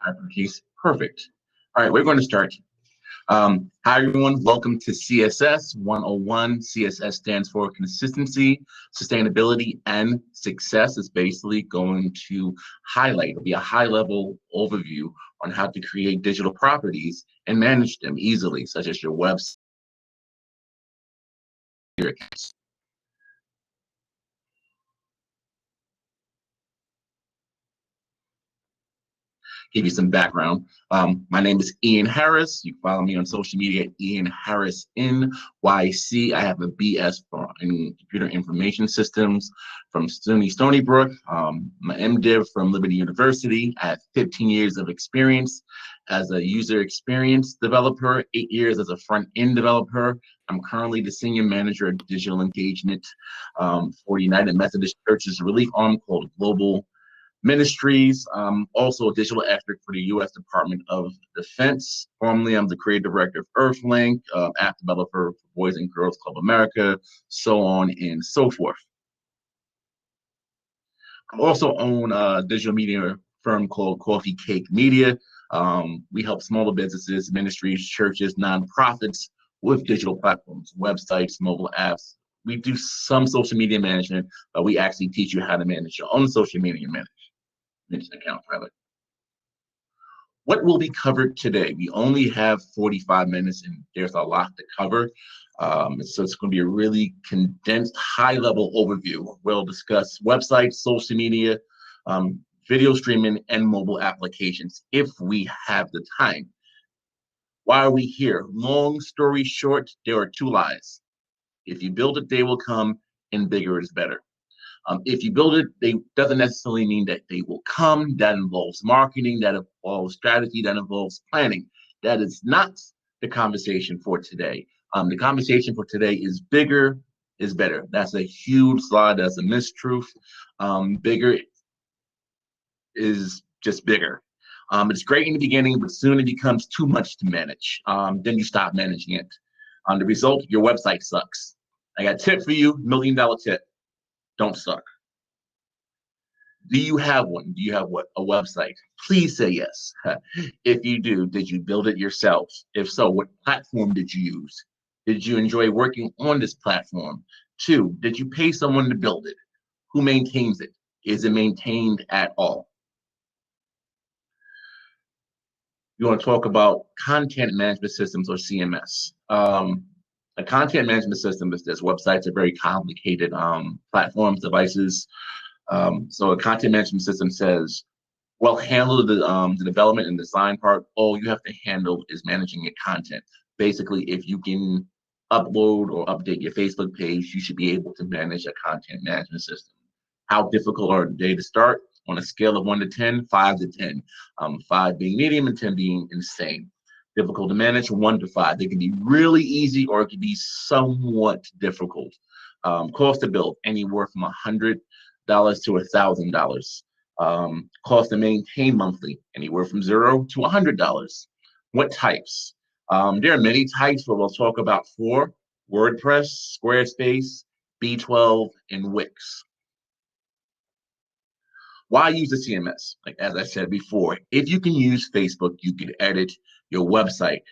Hypercase, perfect. All right, we're going to start. Hi, everyone. Welcome to CSS 101. CSS stands for consistency, sustainability, and success. It's basically going to highlight, it'll be a high-level overview on how to create digital properties and manage them easily, such as your website, your accounts. Give you some background. My name is Ian Harris. You can follow me on social media at Ian Harris NYC. I have a BS in computer information systems from SUNY Stony Brook. My MDiv from Liberty University. I have 15 years of experience as a user experience developer, 8 years as a front-end developer. I'm currently the senior manager of digital engagement for United Methodist Church's relief arm called Global Ministries, also a digital expert for the U.S. Department of Defense. Formerly, I'm the creative director of Earthlink, app developer for Boys and Girls Club America, so on and so forth. I also own a digital media firm called Coffee Cake Media. We help smaller businesses, ministries, churches, nonprofits with digital platforms, websites, mobile apps. We do some social media management, but we actually teach you how to manage your own social media account, rather. What will be covered today? We only have 45 minutes and there's a lot to cover. So it's going to be a really condensed high-level overview. We'll discuss websites, social media, video streaming, and mobile applications if we have the time. Why are we here? Long story short, there are two lies. If you build it, they will come, and bigger is better. If you build it, doesn't necessarily mean that they will come. That involves marketing, that involves strategy, that involves planning. That is not the conversation for today. The conversation for today is bigger is better. That's a huge slide. That's a mistruth. Bigger is just bigger. It's great in the beginning, but soon it becomes too much to manage. Then you stop managing it. The result, your website sucks. I got a tip for you, $1 million tip. Don't suck. Do you have one? Do you have what? A website? Please say yes. If you do, did you build it yourself? If so, what platform did you use? Did you enjoy working on this platform? 2, did you pay someone to build it? Who maintains it? Is it maintained at all? You want to talk about content management systems or CMS. A content management system is this. Websites are very complicated platforms, devices. So a content management system says, well, handle the development and design part. All you have to handle is managing your content. Basically, if you can upload or update your Facebook page, you should be able to manage a content management system. How difficult are they to start? On a scale of 1 to 10, 5 to 10. 5 being medium and 10 being insane. Difficult to manage, 1 to 5. They can be really easy or it can be somewhat difficult. Cost to build, anywhere from $100 to $1,000. Cost to maintain monthly, anywhere from $0 to $100. What types? There are many types, but we'll talk about 4: WordPress, Squarespace, B12, and Wix. Why use a CMS? Like, as I said before, if you can use Facebook, you can edit your website.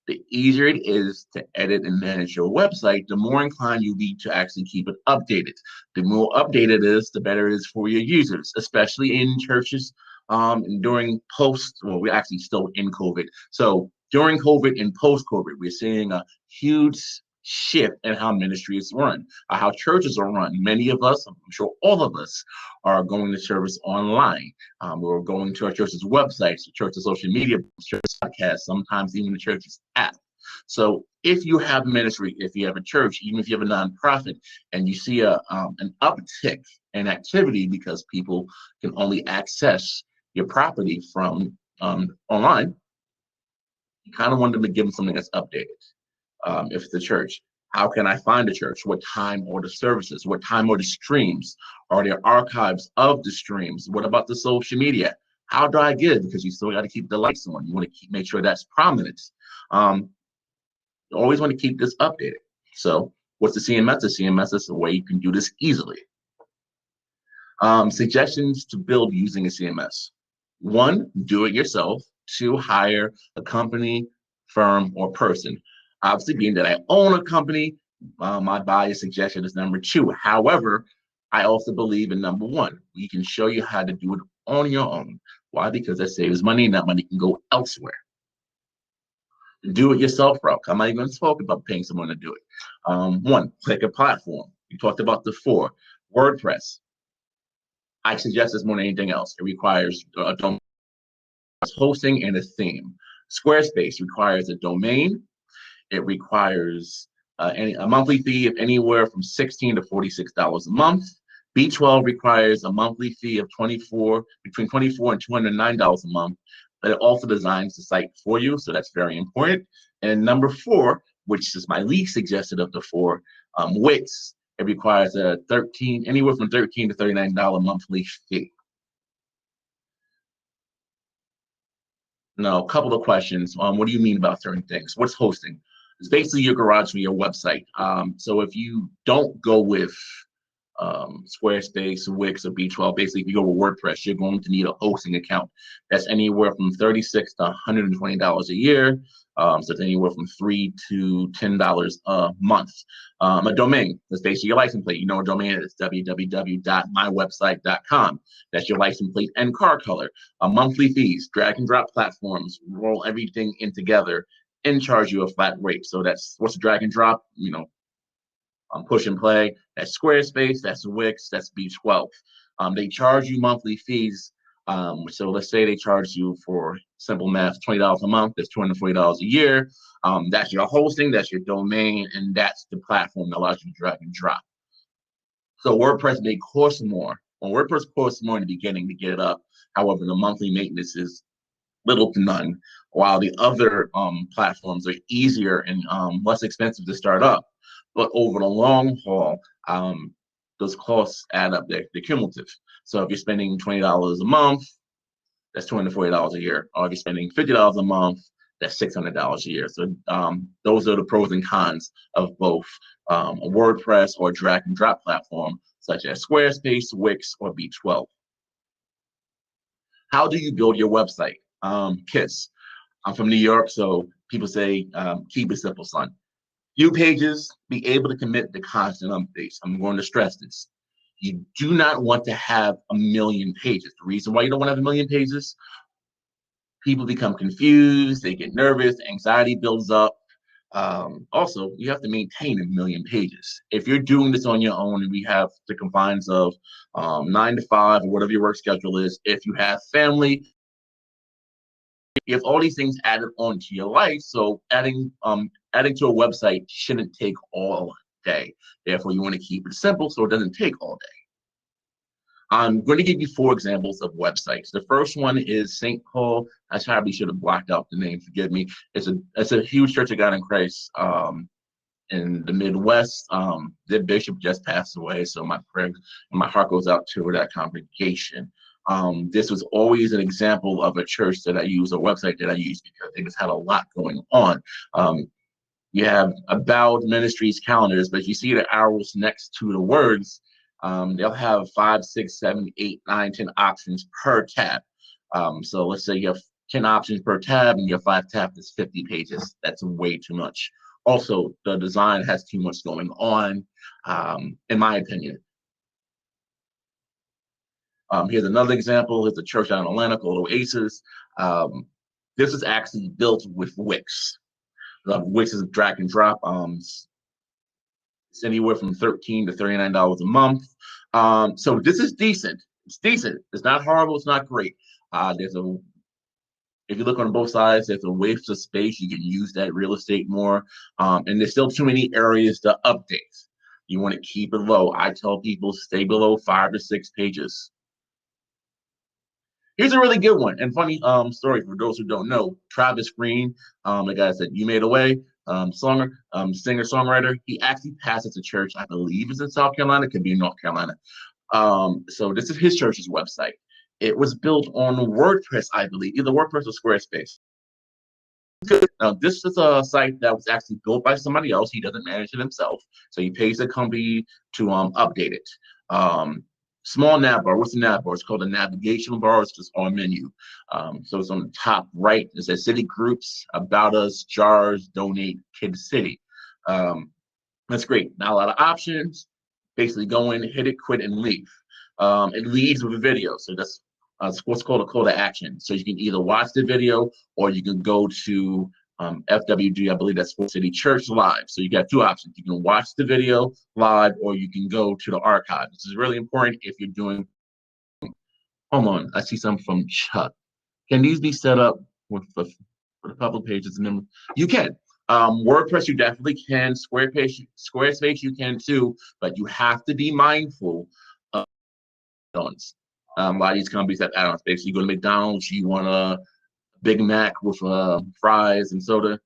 The easier it is to edit and manage your website, the more inclined you'll be to actually keep it updated. The more updated it is, the better it is for your users, especially in churches during we're actually still in COVID. So during COVID and post-COVID, we're seeing a huge shift in how ministry is run, how churches are run. Many of us, I'm sure all of us, are going to service online. We're going to our church's websites, the church's social media, church podcasts, sometimes even the church's app. So if you have ministry, if you have a church, even if you have a nonprofit, and you see an uptick in activity because people can only access your property from online, you kind of want them to give them something that's updated. If it's a church, how can I find a church? What time are the services? What time are the streams? Are there archives of the streams? What about the social media? How do I give? Because you still got to keep the lights on. You want to make sure that's prominent. You always want to keep this updated. So what's the CMS? The CMS is the way you can do this easily. Suggestions to build using a CMS. One, do it yourself. Two, hire a company, firm, or person. Obviously, being that I own a company, my bias suggestion is number two. However, I also believe in number one. We can show you how to do it on your own. Why? Because that saves money, and that money can go elsewhere. Do it yourself route. I'm not even talking about paying someone to do it. One, click a platform. We talked about the four. WordPress. I suggest this more than anything else. It requires a domain, hosting, and a theme. Squarespace requires a domain. It requires a monthly fee of anywhere from $16 to $46 a month. B12 requires a monthly fee of between $24 and $209 a month, but it also designs the site for you, so that's very important. And number four, which is my least suggested of the four, Wix. It requires anywhere from $13 to $39 monthly fee. Now, a couple of questions. What do you mean about certain things? What's hosting? It's basically your garage or your website. So if you don't go with Squarespace, Wix, or B12, basically if you go with WordPress, you're going to need a hosting account. That's anywhere from $36 to $120 a year. So it's anywhere from $3 to $10 a month. A domain, that's basically your license plate. You know, a domain is www.mywebsite.com. That's your license plate and car color. Monthly fees, drag and drop platforms, roll everything in together and charge you a flat rate. So that's what's a drag and drop, push and play. That's Squarespace, that's Wix, that's B12. They charge you monthly fees. So let's say they charge you, for simple math, $20 a month. That's $240 a year. That's your hosting, that's your domain, and that's the platform that allows you to drag and drop. So WordPress may cost more. Well, WordPress costs more in the beginning to get it up. However, the monthly maintenance is little to none, while the other platforms are easier and less expensive to start up. But over the long haul, those costs add up. They're cumulative. So if you're spending $20 a month, that's $240 a year. Or if you're spending $50 a month, that's $600 a year. So those are the pros and cons of both a WordPress or drag and drop platform, such as Squarespace, Wix, or B12. How do you build your website? KISS. I'm from New York, so people say, keep it simple, son. Few pages, be able to commit to constant updates. I'm going to stress this. You do not want to have a million pages. The reason why you don't want to have a million pages, people become confused, they get nervous, anxiety builds up. Also, you have to maintain a million pages. If you're doing this on your own, and we have the confines of 9 to 5 or whatever your work schedule is, if you have family, you have all these things added onto your life. So adding to a website shouldn't take all day. Therefore, you want to keep it simple so it doesn't take all day. I'm going to give you 4 examples of websites. The first one is St. Paul. I probably should have blocked out the name. Forgive me. It's a huge Church of God in Christ in the Midwest. Their bishop just passed away, so my prayer and my heart goes out to that congregation. This was always an example of a church that I use, a website that I use, because they just had a lot going on. You have about ministries calendars, but you see the arrows next to the words. They'll have 5, 6, 7, 8, 9, 10 options per tab. So let's say you have 10 options per tab and your 5 tabs is 50 pages. That's way too much. Also, the design has too much going on, in my opinion. Here's another example. It's a church out in Atlanta called Oasis. This is actually built with Wix. Wix is a drag and drop. It's anywhere from $13 to $39 a month. So this is decent. It's decent. It's not horrible. It's not great. If you look on both sides, there's a waste of space. You can use that real estate more. And there's still too many areas to update. You want to keep it low. I tell people stay below 5 to 6 pages. Here's a really good one and funny story for those who don't know. Travis Green, the guy that You Made a Way, singer-songwriter, he actually passes a church, I believe is in South Carolina, could be in North Carolina. So this is his church's website. It was built on WordPress, I believe, either WordPress or Squarespace. Now, this is a site that was actually built by somebody else. He doesn't manage it himself. So he pays a company to update it. small nav bar. What's a nav bar? It's called a navigational bar. It's just our menu. So it's on the top right. It says city groups, about us, jars, donate, Kid City. That's great. Not a lot of options. Basically go in, hit it, quit, and leave. It leads with a video. So that's what's called a call to action. So you can either watch the video or you can go to FWG, I believe that's Sports City Church Live. So you got two options. You can watch the video live or you can go to the archive. This is really important if you're doing, hold on, I see something from Chuck. Can these be set up with a couple of pages and then you can. WordPress, you definitely can. Squarespace, you can too, but you have to be mindful of add-ons. A lot of these companies have add-ons. Basically, you go to McDonald's, you want a Big Mac with fries and soda.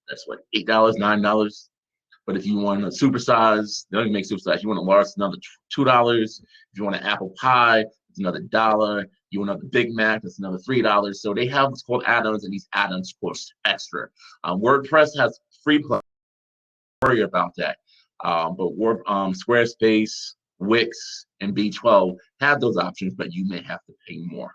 That's what, $8, $9. But if you want a supersize, they don't even make supersize. You want a large, it's another $2. If you want an apple pie, it's another $1. You want another Big Mac, it's another $3. So they have what's called add-ons, and these add-ons cost extra. WordPress has free plugins. Worry about that. Squarespace, Wix, and B12 have those options, but you may have to pay more.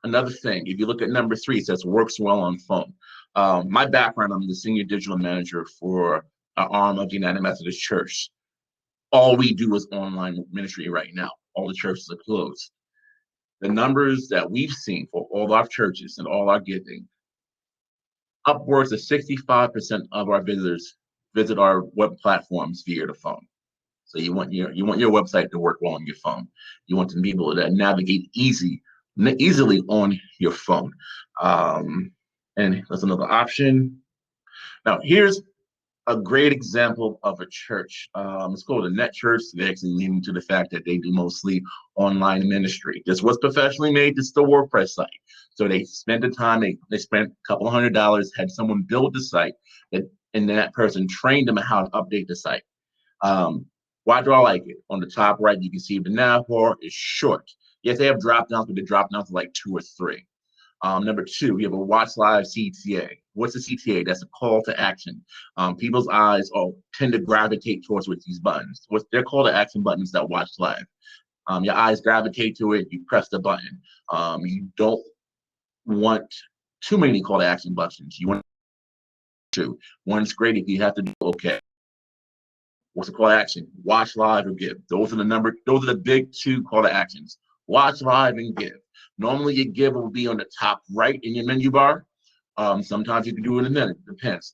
Another thing, if you look at number 3, it says works well on phone. My background, I'm the senior digital manager for an arm of the United Methodist Church. All we do is online ministry right now. All the churches are closed. The numbers that we've seen for all our churches and all our giving, upwards of 65% of our visitors visit our web platforms via the phone. So you want your website to work well on your phone. You want to be able to navigate easily on your phone. And that's another option. Now here's a great example of a church. It's called a net church. They actually lean to the fact that they do mostly online ministry. This was professionally made. This is the WordPress site. So they spent the time, they spent a couple of $100, had someone build the site, and that person trained them how to update the site. Why do I like it? On the top right, you can see the nav bar is short. Yes, they have drop downs, but the drop downs are like 2 or 3. Number 2, we have a watch live CTA. What's a CTA? That's a call to action. People's eyes tend to gravitate towards with these buttons. They're call to action buttons that watch live. Your eyes gravitate to it, you press the button. You don't want too many call to action buttons. You want 2. One's great if you have to do okay. What's the call to action? Watch live or give. Those are the big 2 call to actions. Watch live and give. Normally your give will be on the top right in your menu bar. Sometimes you can do it in a minute. Depends.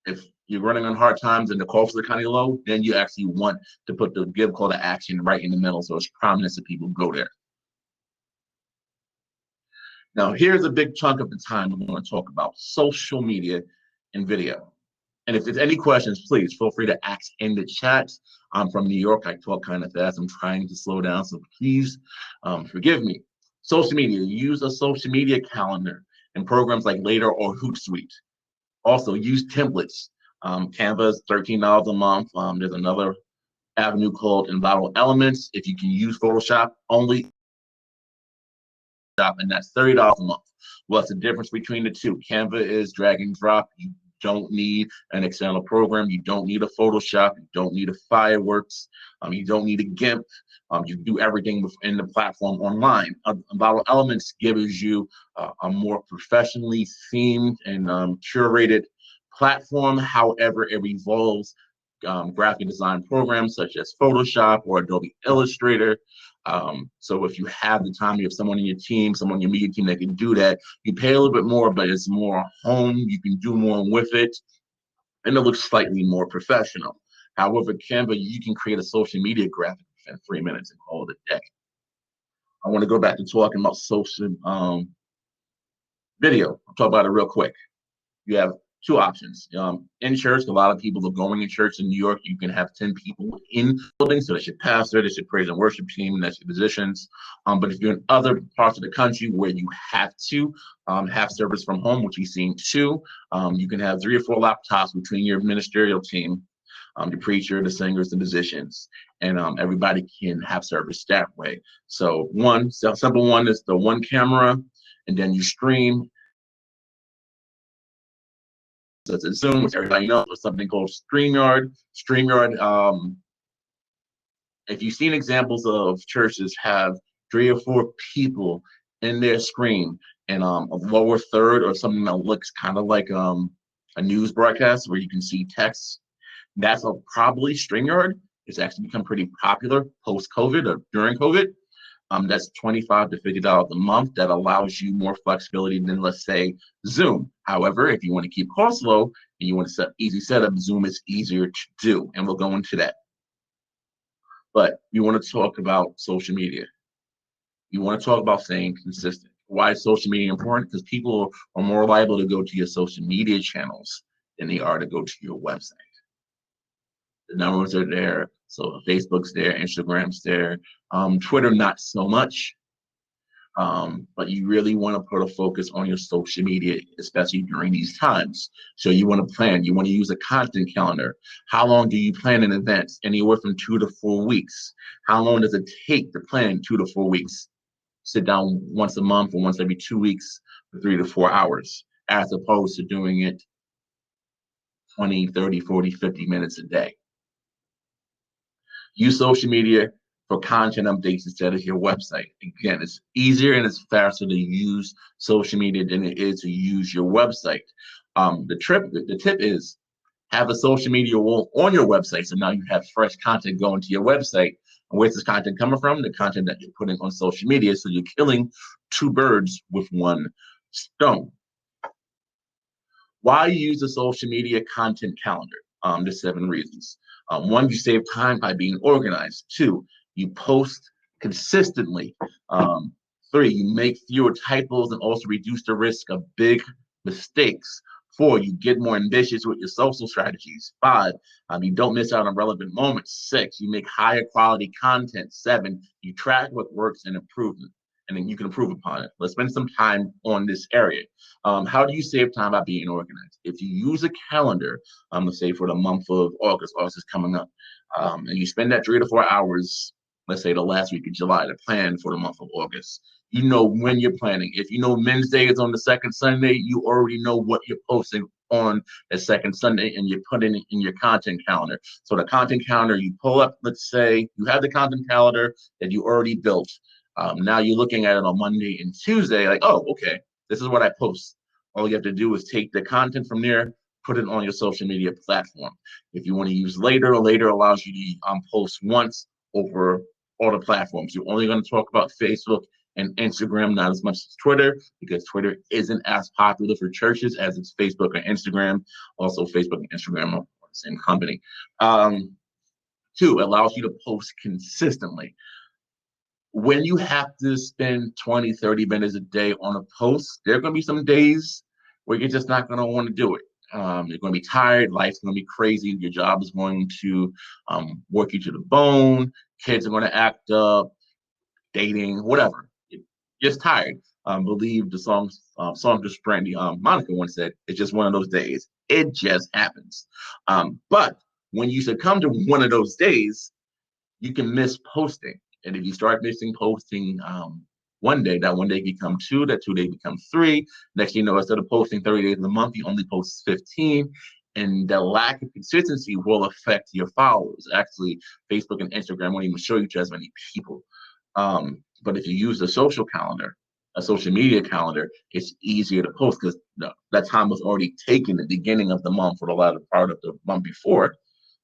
If you're running on hard times and the costs are kind of low, then you actually want to put the give call to action right in the middle so it's prominent so people go there. Now here's a big chunk of the time we're going to talk about social media and video. And if there's any questions, please feel free to ask in the chat. I'm from New York. I talk kind of fast. I'm trying to slow down, so please forgive me. Social media. Use a social media calendar and programs like Later or Hootsuite. Also, use templates. Canva is $13 a month. There's another avenue called Environmental Elements. If you can use Photoshop only, and that's $30 a month. What's the difference between the two? Canva is drag and drop. You don't need an external program. You don't need a Photoshop. You don't need a Fireworks. You don't need a GIMP. You do everything within the platform online. Environmental Elements gives you a more professionally themed and curated platform. However, it involves graphic design programs such as Photoshop or Adobe Illustrator. So if you have the time, you have someone in your team, someone in your media team that can do that, you pay a little bit more, but it's more home. You can do more with it, and it looks slightly more professional. However, Canva, you can create a social media graphic in 3 minutes and call it a day. I want to go back to talking about social video. I'll talk about it real quick. You have 2 options. In church, a lot of people are going in church in New York. You can have 10 people in the building, so that's your pastor, that's your praise and worship team, that's your musicians. But if you're in other parts of the country where you have to have service from home, which we've seen too, you can have 3 or 4 laptops between your ministerial team, the preacher, the singers, the musicians, and everybody can have service that way. So simple one is the one camera, and then you stream. So it's Zoom, which everybody knows, or something called StreamYard. StreamYard If you've seen examples of churches have 3 or 4 people in their screen and a lower third or something that looks kind of like a news broadcast where you can see text, that's a probably StreamYard. It's actually become pretty popular post-COVID or during COVID. That's $25 to $50 a month. That allows you more flexibility than, let's say, Zoom. However, if you want to keep costs low and you want to set easy setup, Zoom is easier to do, and we'll go into that. But you want to talk about social media. You want to talk about staying consistent. Why is social media important? Because people are more liable to go to your social media channels than they are to go to your website. The numbers are there. So Facebook's there, Instagram's there, Twitter not so much. But you really want to put a focus on your social media, especially during these times. So you want to plan, you want to use a content calendar. How long do you plan an event? Anywhere from 2 to 4 weeks. How long does it take to plan 2 to 4 weeks? Sit down once a month or once every 2 weeks for 3 to 4 hours, as opposed to doing it 20, 30, 40, 50 minutes a day. Use social media for content updates instead of your website. Again, it's easier and it's faster to use social media than it is to use your website. The tip is have a social media wall on your website, so now you have fresh content going to your website. And where's this content coming from? The content that you're putting on social media. So you're killing 2 birds with 1 stone. Why use a social media content calendar? There's 7 reasons. 1, you save time by being organized. 2, you post consistently. 3, you make fewer typos and also reduce the risk of big mistakes. 4, you get more ambitious with your social strategies. 5, you don't miss out on relevant moments. 6, you make higher quality content. 7, you track what works and improve it, and then you can improve upon it. Let's spend some time on this area. How do you save time by being organized? If you use a calendar, let's say for the month of August is coming up, and you spend that 3 to 4 hours, let's say the last week of July, to plan for the month of August. You know when you're planning. If you know Men's Day is on the second Sunday, you already know what you're posting on the second Sunday, and you're putting it in your content calendar. So the content calendar, you pull up, let's say you have the content calendar that you already built. Now you're looking at it on Monday and Tuesday, like, oh, okay, this is what I post. All you have to do is take the content from there, put it on your social media platform. If you want to use later allows you to post once over all the platforms. You're only going to talk about Facebook and Instagram, not as much as Twitter, because Twitter isn't as popular for churches as it's Facebook or Instagram. Also, Facebook and Instagram are the same company. 2, allows you to post consistently. When you have to spend 20, 30 minutes a day on a post, there are going to be some days where you're just not going to want to do it. You're going to be tired. Life's going to be crazy. Your job is going to work you to the bone. Kids are going to act up, dating, whatever. You're just tired. Believe the songstress Brandy Monica once said, it's just one of those days. It just happens. But when you succumb to one of those days, you can miss posting. And if you start missing posting one day, that one day become 2, that 2 day becomes 3. Next thing you know, instead of posting 30 days in a month, you only post 15. And the lack of consistency will affect your followers. Actually, Facebook and Instagram won't even show you to as many people. But if you use a social calendar, a social media calendar, it's easier to post because that time was already taken at the beginning of the month or the latter part of the month before.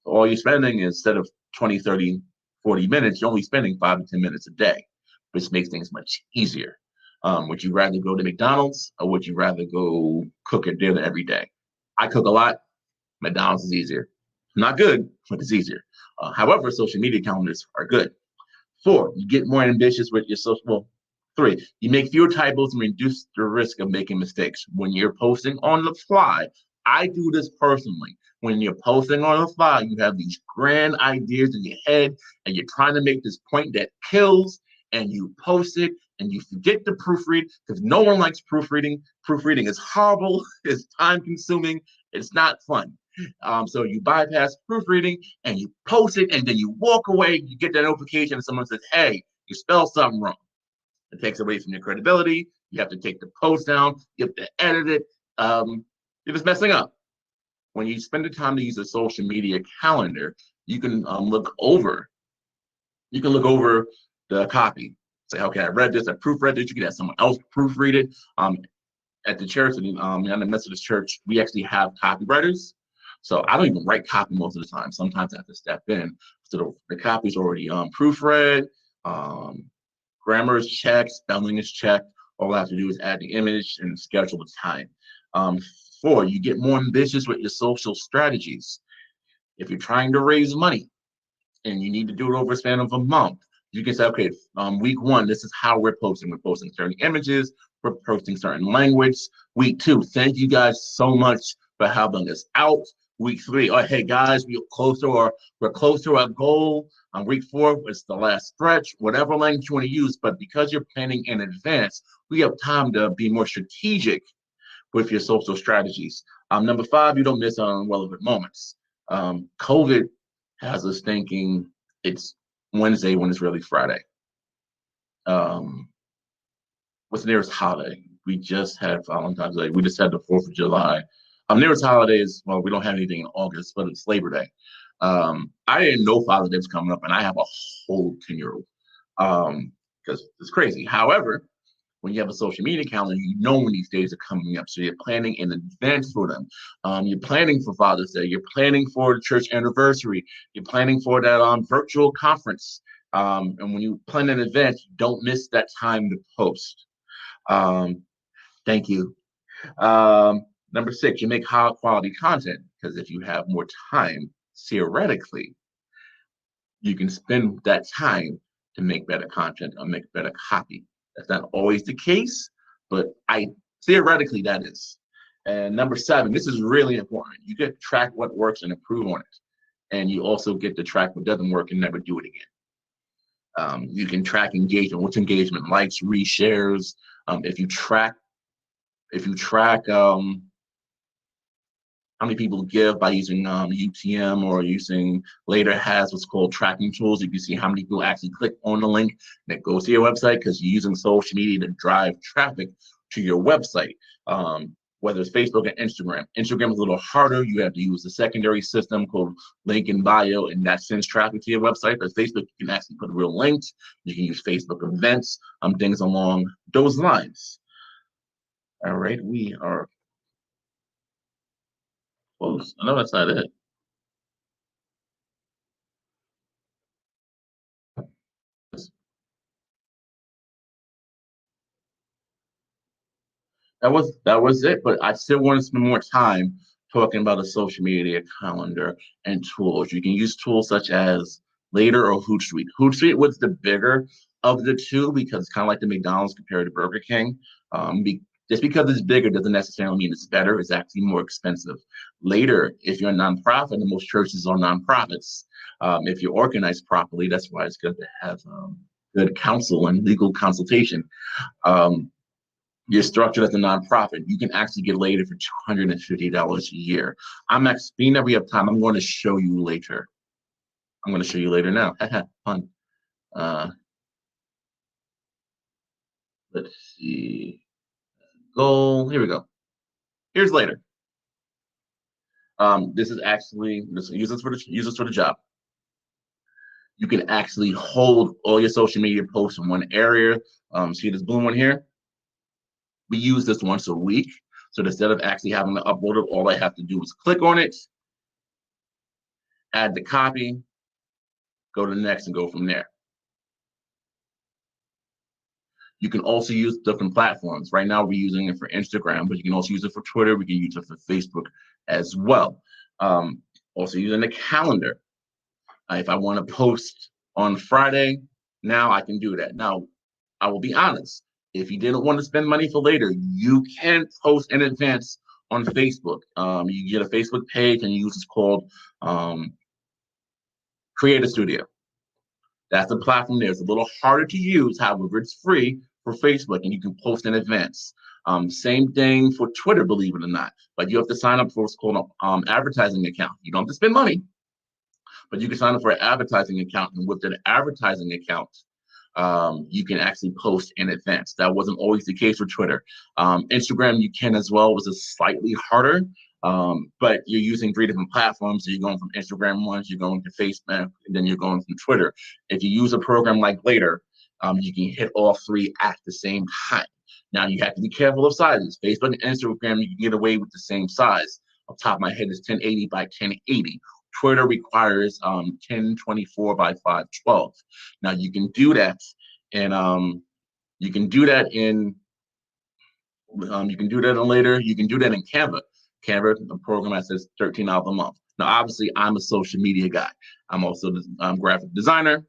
So all you're spending, instead of 20, 30, 40 minutes, you're only spending 5 to 10 minutes a day, which makes things much easier. Would you rather go to McDonald's or would you rather go cook your dinner every day? I cook a lot. McDonald's is easier. Not good, but it's easier. However, social media calendars are good. 4, you get more ambitious with your social. Well, 3, you make fewer typos and reduce the risk of making mistakes. When you're posting on the fly, I do this personally. When you're posting on the fly, you have these grand ideas in your head, and you're trying to make this point that kills, and you post it, and you forget to proofread because no one likes proofreading. Proofreading is horrible. It's time-consuming. It's not fun. So you bypass proofreading and you post it, and then you walk away. You get that notification, and someone says, "Hey, you spelled something wrong." It takes away from your credibility. You have to take the post down. You have to edit it. You're just messing up. When you spend the time to use a social media calendar, you can look over You can look over the copy. Say, okay, I read this, I proofread this. You can have someone else proofread it. At the church, in the Methodist church, we actually have copywriters. So I don't even write copy most of the time. Sometimes I have to step in. So the copy is already proofread, grammar is checked, spelling is checked. All I have to do is add the image and schedule the time. Um, 4, you get more ambitious with your social strategies. If you're trying to raise money and you need to do it over a span of a month, you can say, okay, week 1, this is how we're posting. We're posting certain images, we're posting certain language. Week 2, thank you guys so much for helping us out. Week 3, oh, hey guys, we're close to our goal. On week 4, it's the last stretch, whatever language you want to use. But because you're planning in advance, we have time to be more strategic with your social strategies. Number 5, you don't miss on relevant moments. COVID has us thinking it's Wednesday when it's really Friday. What's the nearest holiday? We just had Valentine's Day. We just had the 4th of July. Nearest holidays, well, we don't have anything in August, but it's Labor Day. I didn't know Father's Day was coming up, and I have a whole 10-year-old because it's crazy. However, when you have a social media calendar, you know when these days are coming up. So you're planning in advance for them. You're planning for Father's Day. You're planning for the church anniversary. You're planning for that virtual conference. And when you plan in advance, you don't miss that time to post. Thank you. Number 6, you make high quality content because if you have more time, theoretically, you can spend that time to make better content or make better copy. That's not always the case, but theoretically that is. And number 7, this is really important. You get to track what works and improve on it. And you also get to track what doesn't work and never do it again. You can track engagement. What's engagement? Likes, reshares. If you track how many people give by using UTM or using later has what's called tracking tools. You can see how many people actually click on the link that goes to your website because you're using social media to drive traffic to your website. Whether it's Facebook and Instagram. Instagram is a little harder. You have to use a secondary system called link in bio, and that sends traffic to your website. But Facebook, you can actually put real links. You can use Facebook events, things along those lines. All right, we are close. I know that's not it. That was it. But I still want to spend more time talking about a social media calendar and tools. You can use tools such as Later or Hootsuite. Hootsuite was the bigger of the two because it's kind of like the McDonald's compared to Burger King. Just because it's bigger doesn't necessarily mean it's better. It's actually more expensive. Later, if you're a nonprofit, and most churches are nonprofits, if you're organized properly, that's why it's good to have good counsel and legal consultation. You're structured as a nonprofit, you can actually get Later for $250 a year. Being that we have time, I'm going to show you later. I'm going to show you later now. Fun. Let's see. Goal. Here we go. Here's Later. This is actually use this for the job. You can actually hold all your social media posts in one area. See this blue one here? We use this once a week. So instead of actually having to upload it, all I have to do is click on it, add the copy, go to the next, and go from there. You can also use different platforms. Right now, we're using it for Instagram, but you can also use it for Twitter. We can use it for Facebook as well. Also using the calendar. If I want to post on Friday, now I can do that. Now, I will be honest. If you didn't want to spend money for Later, you can post in advance on Facebook. You get a Facebook page and you use what's called Creator Studio. That's the platform there. It's a little harder to use. However, it's free for Facebook and you can post in advance. Same thing for Twitter, believe it or not. But you have to sign up for what's called an advertising account. You don't have to spend money, but you can sign up for an advertising account. And with an advertising account, you can actually post in advance. That wasn't always the case for Twitter. Instagram, you can as well. It was a slightly harder. But you're using 3 different platforms. So you're going from Instagram once, you're going to Facebook, and then you're going from Twitter. If you use a program like Later, you can hit all 3 at the same time. Now you have to be careful of sizes. Facebook and Instagram, you can get away with the same size. Off the top of my head is 1080 by 1080. Twitter requires 1024 by 512. Now you can do that, and you can do that in Later. You can do that in Canva. Canva, a program that says $13 a month. Now, obviously, I'm a social media guy. I'm also a graphic designer.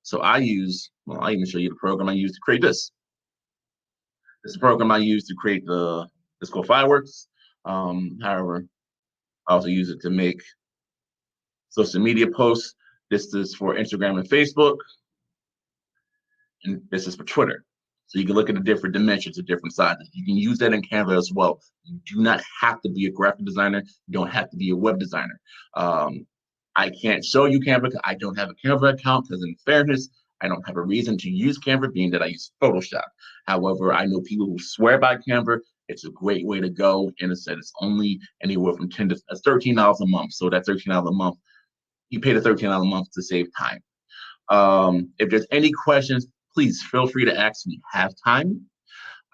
So I'll even show you the program I use to create this. This is the program I use to create it's called Fireworks. However, I also use it to make social media posts. This is for Instagram and Facebook, and this is for Twitter. So you can look at the different dimensions, the different sizes. You can use that in Canva as well. You do not have to be a graphic designer. You don't have to be a web designer. I can't show you Canva because I don't have a Canva account because in fairness, I don't have a reason to use Canva, being that I use Photoshop. However, I know people who swear by Canva. It's a great way to go. And it said it's only anywhere from $13 a month. So that $13 a month, you pay the $13 a month to save time. If there's any questions, please feel free to ask me. Have time.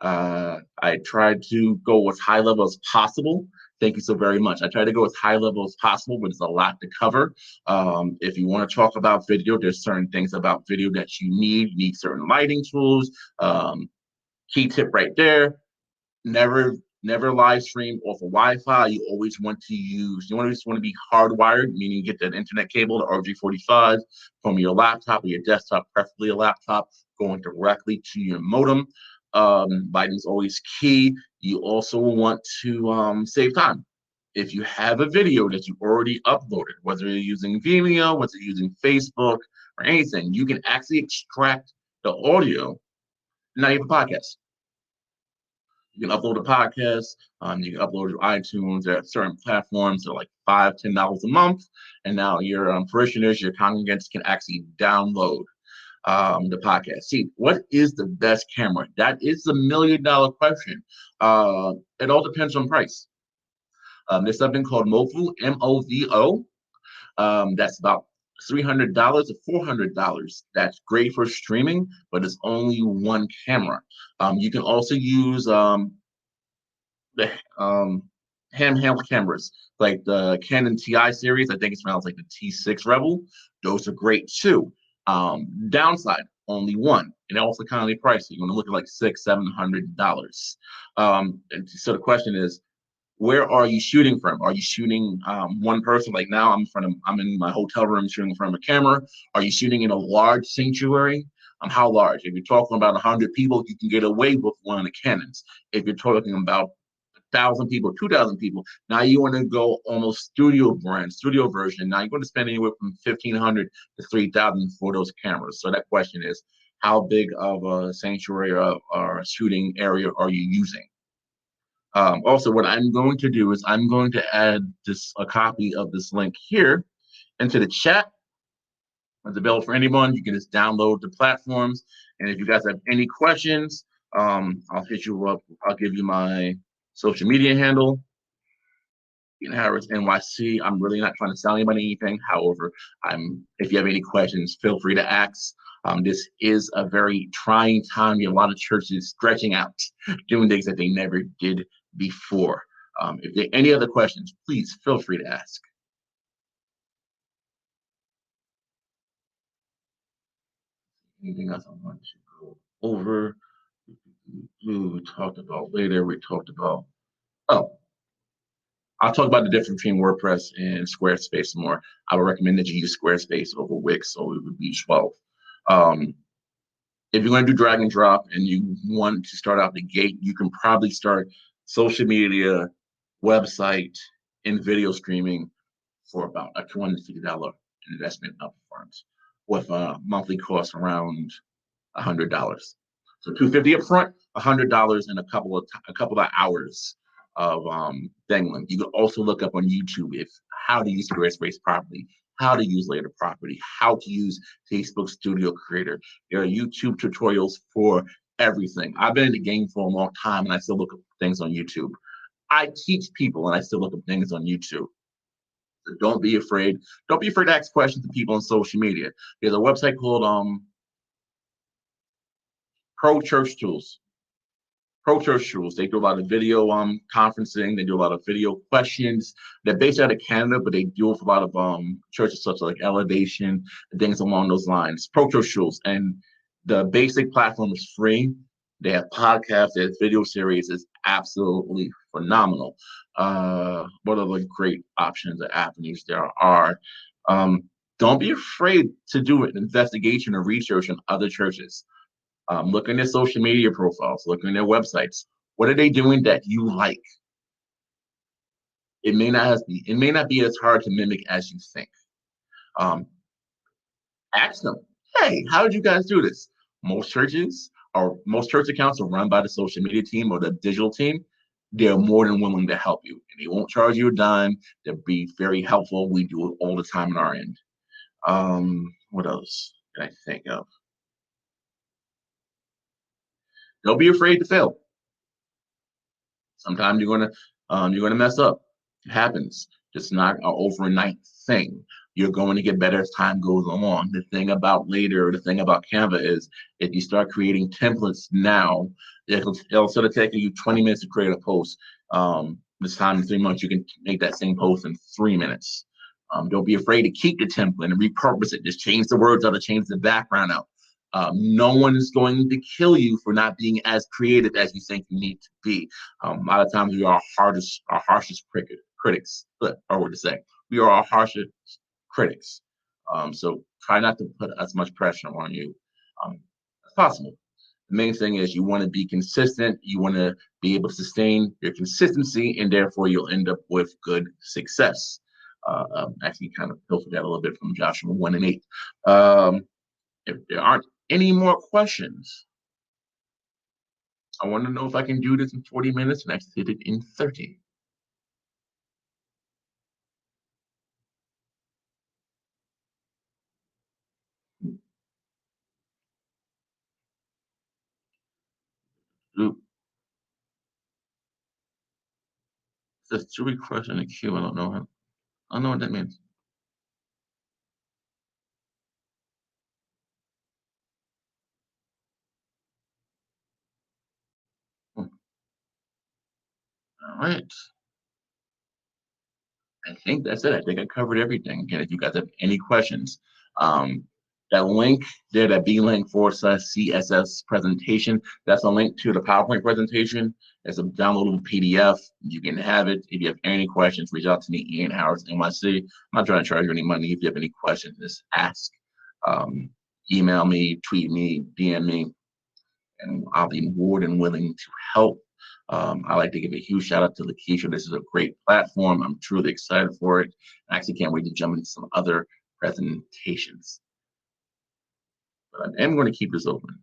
I tried to go as high level as possible. Thank you so very much. I try to go as high level as possible, but it's a lot to cover. If you want to talk about video, there's certain things about video that you need. You need certain lighting tools. Key tip right there. Never live stream off of Wi-Fi. You always want to be hardwired, meaning you get that internet cable, the RJ45 from your laptop or your desktop, preferably a laptop, going directly to your modem. Lighting is always key. You also want to save time. If you have a video that you already uploaded, whether you're using Vimeo, whether you're using Facebook or anything, you can actually extract the audio. Now you have a podcast. You can upload a podcast. You can upload to iTunes. There are certain platforms that are like $5, $10 a month. And now your parishioners, your congregants can actually download the podcast. See, what is the best camera? That is the $1 million question. It all depends on price. There's something called MOVO, MOVO. That's about $300 to $400. That's great for streaming, but it's only one camera. You can also use the handheld cameras, like the Canon TI series. I think it's around like the T6 Rebel. Those are great too. Downside, only one, and also kind of pricey. You're going to look at like $600-700. And so the question is, where are you shooting from? Are you shooting one person? Like now, I'm in my hotel room shooting in front of a camera. Are you shooting in a large sanctuary? How large? If you're talking about 100 people, you can get away with one of the Canons. If you're talking about 1,000 people, 2,000 people, now you want to go almost studio version. Now you're going to spend anywhere from $1,500 to $3,000 for those cameras. So that question is, how big of a sanctuary or a shooting area are you using? Also, what I'm going to do is I'm going to add a copy of this link here into the chat. It's available for anyone. You can just download the platforms. And if you guys have any questions, I'll hit you up. I'll give you my social media handle. Harris NYC. I'm really not trying to sell anybody anything. However, if you have any questions, feel free to ask. This is a very trying time. You have a lot of churches stretching out, doing things that they never did before. If there are any other questions, please feel free to ask. Anything else I want to go over? We talked about later. We talked about, I'll talk about the difference between WordPress and Squarespace more. I would recommend that you use Squarespace over Wix, so it would be 12. If you're going to do drag and drop and you want to start out the gate, you can probably start social media, website, and video streaming for about a $250 investment upfront with a monthly cost around $100. So $250 up front, $100 in a couple of hours of dangling. You can also look up on YouTube how to use Squarespace properly, how to use Later properly, how to use Facebook Studio Creator. There are YouTube tutorials for everything. I've been in the game for a long time and I still look up things on YouTube. I teach people, and I still look up things on YouTube. So don't be afraid. Don't be afraid to ask questions to people on social media. There's a website called Pro Church Tools. Pro Church Tools. They do a lot of video conferencing. They do a lot of video questions. They're based out of Canada, but they do a lot of churches such as like Elevation and things along those lines. Pro Church Tools, and the basic platform is free. They have podcasts. Their video series is absolutely phenomenal. What other great options and avenues there are? Don't be afraid to do an investigation or research on other churches. Look in their social media profiles, look in their websites. What are they doing that you like? It may not be as hard to mimic as you think. Um, Ask them, hey, how did you guys do this? Most churches or most church accounts are run by the social media team or the digital team. They're more than willing to help you. And they won't charge you a dime. They'll be very helpful. We do it all the time on our end. What else can I think of? Don't be afraid to fail. Sometimes you're gonna mess up. It happens. It's not an overnight thing. You're going to get better as time goes along. The thing about later, the thing about Canva is if you start creating templates now, it'll sort of take you 20 minutes to create a post. This time in 3 months, you can make that same post in 3 minutes. Don't be afraid to keep the template and repurpose it. Just change the words out or change the background out. No one is going to kill you for not being as creative as you think you need to be. A lot of times we are our harshest critics. Or what to say, we are our harshest critics. So try not to put as much pressure on you as possible. The main thing is you want to be consistent. You want to be able to sustain your consistency, and therefore you'll end up with good success. Actually, kind of pilfered that a little bit from Joshua 1:8. If there aren't any more questions, I want to know if I can do this in 40 minutes and I did it in 30. Ooh, it says to request in the queue. I don't know. I don't know what that means. All right. I think that's it. I think I covered everything. Again, if you guys have any questions, um, that link there, that B link /CSS presentation, that's a link to the PowerPoint presentation. It's a downloadable PDF. You can have it. If you have any questions, reach out to me, Ian Howard, NYC. I'm not trying to charge you any money. If you have any questions, just ask. Um, Email me, tweet me, DM me, and I'll be more than willing to help. I like to give a huge shout out to LaKesha. This is a great platform. I'm truly excited for it. I actually can't wait to jump into some other presentations. But I am going to keep this open.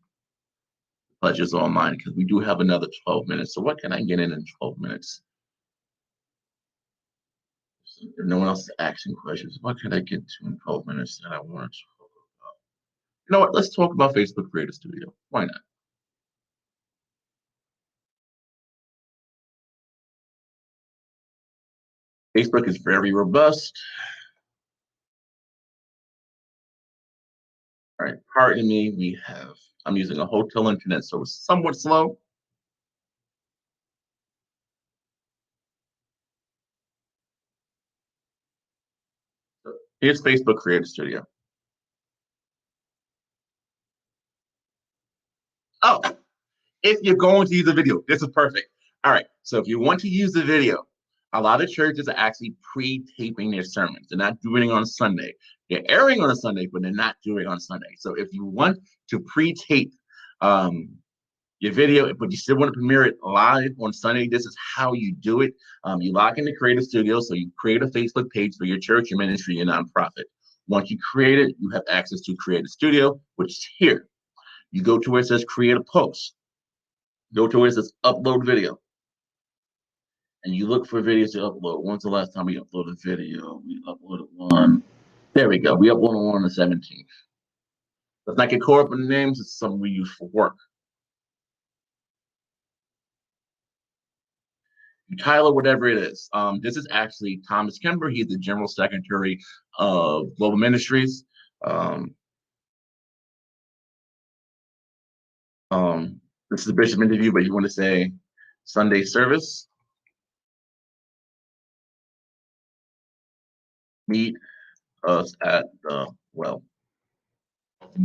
The pleasure's all mine because we do have another 12 minutes. So what can I get in 12 minutes? If no one else is asking questions, what can I get to in 12 minutes that I want to talk about? You know what? Let's talk about Facebook Creator Studio. Why not? Facebook is very robust. All right, pardon me, I'm using a hotel internet, so it's somewhat slow. So here's Facebook Creator Studio. Oh, if you're going to use a video, this is perfect. All right, so if you want to use the video, a lot of churches are actually pre-taping their sermons. They're not doing it on Sunday. They're airing on a Sunday, but they're not doing it on Sunday. So if you want to pre-tape your video, but you still want to premiere it live on Sunday, this is how you do it. You log into Creative Studio, so you create a Facebook page for your church, your ministry, your nonprofit. Once you create it, you have access to Creative Studio, which is here. You go to where it says create a post. Go to where it says upload video. And you look for videos to upload. When's the last time we uploaded a video? We uploaded one. There we go. We uploaded one on the 17th. Let's not get caught up in the names. It's something we use for work. You title it whatever it is. This is actually Thomas Kemper. He's the General Secretary of Global Ministries. Um, this is a bishop interview, but you want to say Sunday service. Meet us at well,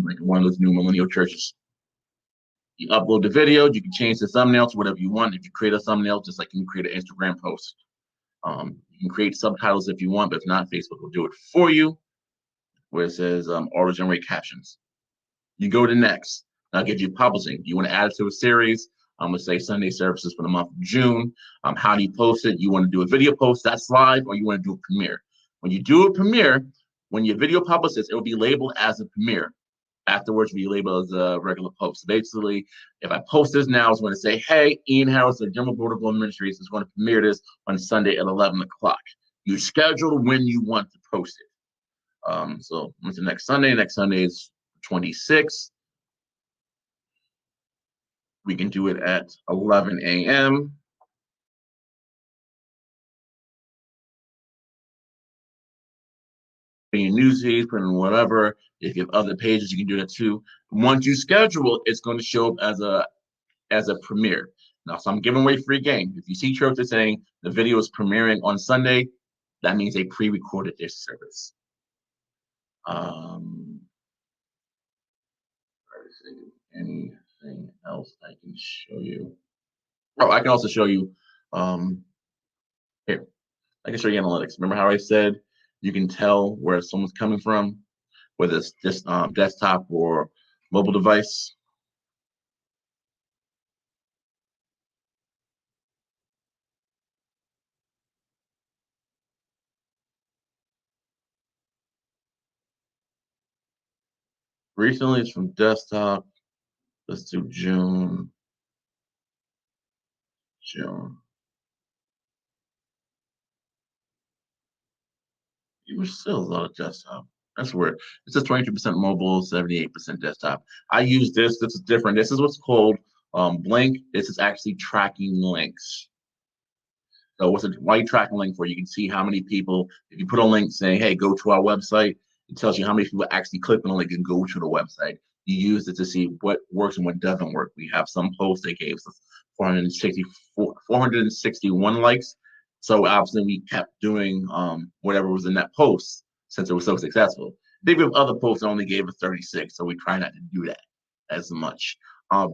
like one of those new millennial churches. You upload the video, you can change the thumbnail to whatever you want. If you create a thumbnail, just like you can create an Instagram post. You can create subtitles if you want, but if not, Facebook will do it for you, where it says auto generate captions. You go to next. Now get you publishing. You want to add it to a series. I'm going to say Sunday services for the month of June. How do you post it? You want to do a video post that's live, or you want to do a premiere? When you do a premiere, when your video publishes, it will be labeled as a premiere. Afterwards, will be labeled as a regular post. Basically, if I post this now, it's going to say, hey, Ian Harris, the General Board of Global Ministries, is going to premiere this on Sunday at 11 o'clock. You schedule when you want to post it. So when's the next Sunday? Next Sunday is 26th. We can do it at 11 a.m. In your news feed, put in whatever. If you have other pages, you can do that too. Once you schedule, it's going to show up as a premiere. Now, so I'm giving away free game. If you see churches saying the video is premiering on Sunday, that means they pre-recorded their service. Anything else I can show you? Oh, I can also show you here. I can show you analytics. Remember how I said you can tell where someone's coming from, whether it's just desktop or mobile device. Recently, it's from desktop. Let's do June. You were still a lot of desktop. That's weird. It says 22% mobile, 78% desktop. I use this. This is different. This is what's called Blink. This is actually tracking links. So why you track a link for? You can see how many people, if you put a link saying, hey, go to our website, it tells you how many people actually click on the link and go to the website. You use it to see what works and what doesn't work. We have some posts they gave us 461 likes. So obviously we kept doing whatever was in that post since it was so successful. They have other posts that only gave us 36, so we try not to do that as much.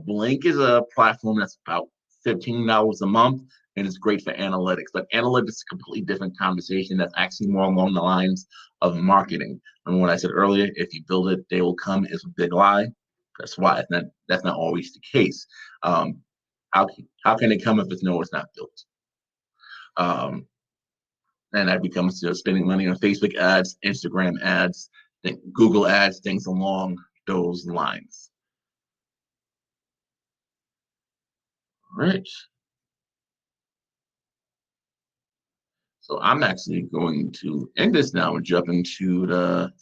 Blink is a platform that's about $15 a month, and it's great for analytics. But analytics is a completely different conversation that's actually more along the lines of marketing. And what I said earlier, if you build it, they will come is a big lie. That's why that's not always the case. How can it come if it's not built? And that becomes spending money on Facebook ads, Instagram ads, Google ads, things along those lines. All right. So I'm actually going to end this now and jump into the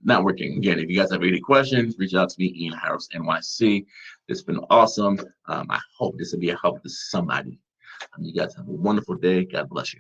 networking. Again, if you guys have any questions, reach out to me, Ian Harris, NYC. It's been awesome. I hope this will be a help to somebody. You guys have a wonderful day. God bless you.